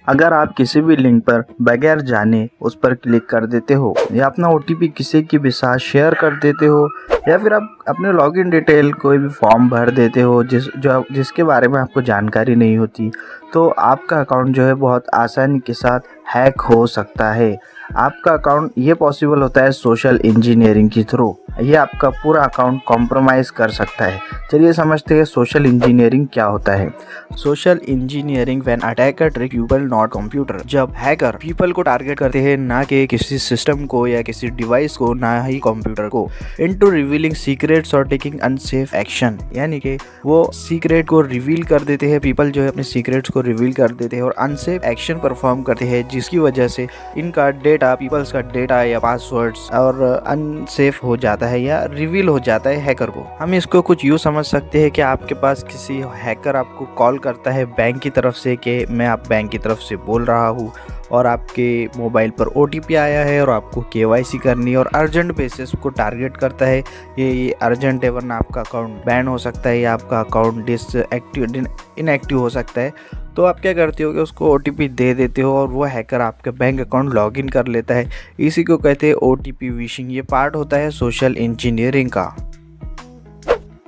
अगर आप किसी भी लिंक पर बगैर जाने उस पर क्लिक कर देते हो या अपना OTP किसी के भी साथ शेयर कर देते हो या फिर आप अपने लॉगिन डिटेल कोई भी फॉर्म भर देते हो जिसके बारे में आपको जानकारी नहीं होती, तो आपका अकाउंट जो है बहुत आसानी के साथ हैक हो सकता है। आपका अकाउंट ये पॉसिबल होता है सोशल इंजीनियरिंग के थ्रू। ये आपका पूरा अकाउंट कॉम्प्रोमाइज़ कर सकता है। चलिए समझते हैं सोशल इंजीनियरिंग क्या होता है। Social engineering when attacker trick people not computer. जब हैकर पीपल को टारगेट करते हैं, ना कि किसी सिस्टम को या किसी डिवाइस को, ना ही कंप्यूटर को, इनटू रिवीलिंग सीक्रेट्स और टेकिंग अनसेफ एक्शन। यानी कि वो सीक्रेट को रिवील कर देते हैं, पीपल जो है अपने सीक्रेट्स को रिवील कर देते हैं और अनसेफ एक्शन परफॉर्म करते हैं, जिसकी वजह से इनका डेटा, पीपल्स का डेटा या पासवर्ड्स और अनसेफ हो जाता है या रिवील हो जाता है हैकर को। हम इसको कुछ यूँ समझ सकते हैं कि आपके पास किसी हैकर आपको कॉल करता है बैंक की तरफ से कि मैं आप बैंक की तरफ से बोल रहा हूँ और आपके मोबाइल पर OTP आया है और आपको KYC करनी है और अर्जेंट बेसिस को टारगेट करता है। ये अर्जेंट है, वरना आपका अकाउंट बैन हो सकता है या आपका अकाउंट इनएक्टिव हो सकता है। तो आप क्या करते हो कि उसको OTP दे देते हो और वो हैकर आपका बैंक अकाउंट लॉगिन कर लेता है। इसी को कहते हैं OTP विशिंग। ये पार्ट होता है सोशल इंजीनियरिंग का।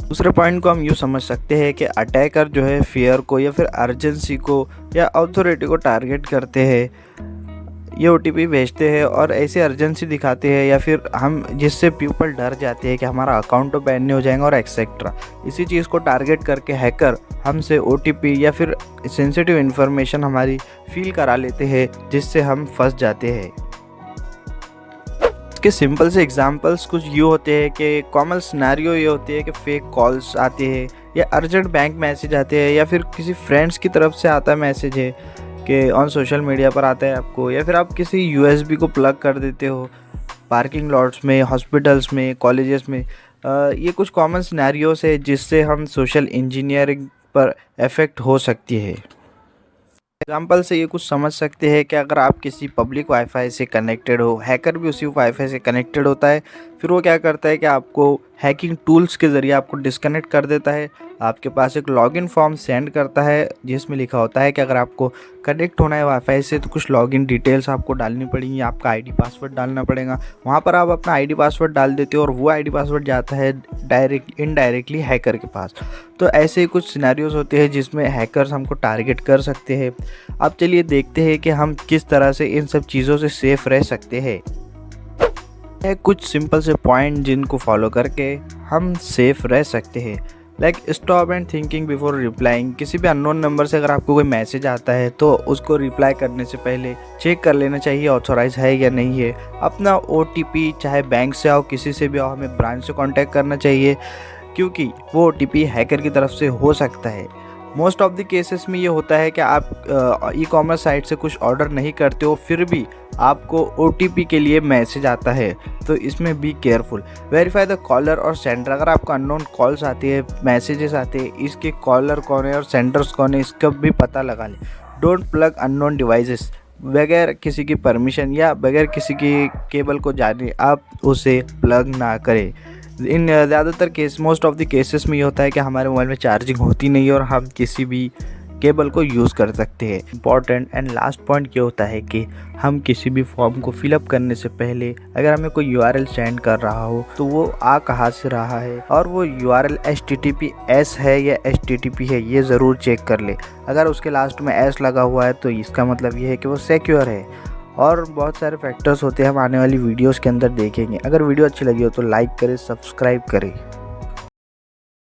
दूसरे पॉइंट को हम यूँ समझ सकते हैं कि अटैकर जो है फियर को या फिर अर्जेंसी को या अथॉरिटी को टारगेट करते हैं, ये OTP भेजते हैं और ऐसे अर्जेंसी दिखाते हैं या फिर हम जिससे पीपल डर जाते हैं कि हमारा अकाउंट तो बैन नहीं हो जाएगा और एक्सेट्रा। इसी चीज़ को टारगेट करके हैकर हमसे OTP या फिर सेंसिटिव इन्फॉर्मेशन हमारी फील करा लेते हैं, जिससे हम फंस जाते हैं। इसके सिंपल से एग्जांपल्स कुछ यूँ होते हैं कि कॉमन सिनेरियो ये होती है कि फेक कॉल्स आते हैं या अर्जेंट बैंक मैसेज आते हैं या फिर किसी फ्रेंड्स की तरफ से आता है मैसेज है कि ऑन सोशल मीडिया पर आता है आपको, या फिर आप किसी USB को प्लग कर देते हो पार्किंग लॉट्स में, हॉस्पिटल्स में, कॉलेजेस में। ये कुछ कॉमन सिनेरियोस है जिससे हम सोशल इंजीनियरिंग पर इफ़ेक्ट हो सकती है। एग्जाम्पल से ये कुछ समझ सकते हैं कि अगर आप किसी पब्लिक वाईफाई से कनेक्टेड हो, हैकर भी उसी वाईफाई से कनेक्टेड होता है, फिर वो क्या करता है कि आपको हैकिंग टूल्स के ज़रिए आपको डिस्कनेक्ट कर देता है। आपके पास एक लॉगिन फॉर्म सेंड करता है जिसमें लिखा होता है कि अगर आपको कनेक्ट होना है वाईफाई से तो कुछ लॉगिन डिटेल्स आपको डालनी पड़ेंगी, आपका ID पासवर्ड डालना पड़ेगा। वहाँ पर आप अपना ID पासवर्ड डाल देते हो और वो ID पासवर्ड जाता है इनडायरेक्टली हैकर के पास। तो ऐसे कुछ सिनेरियोज होते हैं जिसमें हैकर्स हमको टारगेट कर सकते हैं। अब चलिए देखते हैं कि हम किस तरह से इन सब चीज़ों से सेफ रह सकते हैं। कुछ सिंपल से पॉइंट जिनको फॉलो करके हम सेफ रह सकते हैं। Like stop and thinking before replying. किसी भी अननोन नंबर से अगर आपको कोई मैसेज आता है तो उसको रिप्लाई करने से पहले चेक कर लेना चाहिए ऑथोराइज है या नहीं है। अपना OTP चाहे बैंक से आओ, किसी से भी आओ, हमें ब्रांच से कांटेक्ट करना चाहिए, क्योंकि वो OTP हैकर की तरफ से हो सकता है। मोस्ट ऑफ द केसेस में ये होता है कि आप ई-कॉमर्स साइट से कुछ ऑर्डर नहीं करते हो, फिर भी आपको OTP के लिए मैसेज आता है, तो इसमें be careful. Verify the caller और सेंडर। अगर आपको अननोन कॉल्स आती है, मैसेजेस आते हैं, इसके कॉलर कौन है और सेंडर्स कौन है इसका भी पता लगा लें। Don't plug unknown devices. बगैर किसी की परमिशन या बगैर किसी की केबल को जाने आप उसे प्लग ना करें। इन ज़्यादातर मोस्ट ऑफ द केसेस में ये होता है कि हमारे मोबाइल में चार्जिंग होती नहीं है और हम किसी भी केबल को यूज़ कर सकते हैं। इंपॉर्टेंट एंड लास्ट पॉइंट ये होता है कि हम किसी भी फॉर्म को फिलअप करने से पहले अगर हमें कोई URL सेंड कर रहा हो तो वो कहाँ से रहा है और वो URL HTTPS है या HTTP है, ये ज़रूर चेक कर ले। अगर उसके लास्ट में S लगा हुआ है तो इसका मतलब ये है कि वो सिक्योर है। और बहुत सारे फैक्टर्स होते हैं, हम आने वाली वीडियोस के अंदर देखेंगे। अगर वीडियो अच्छी लगी हो तो लाइक करें, सब्सक्राइब करें।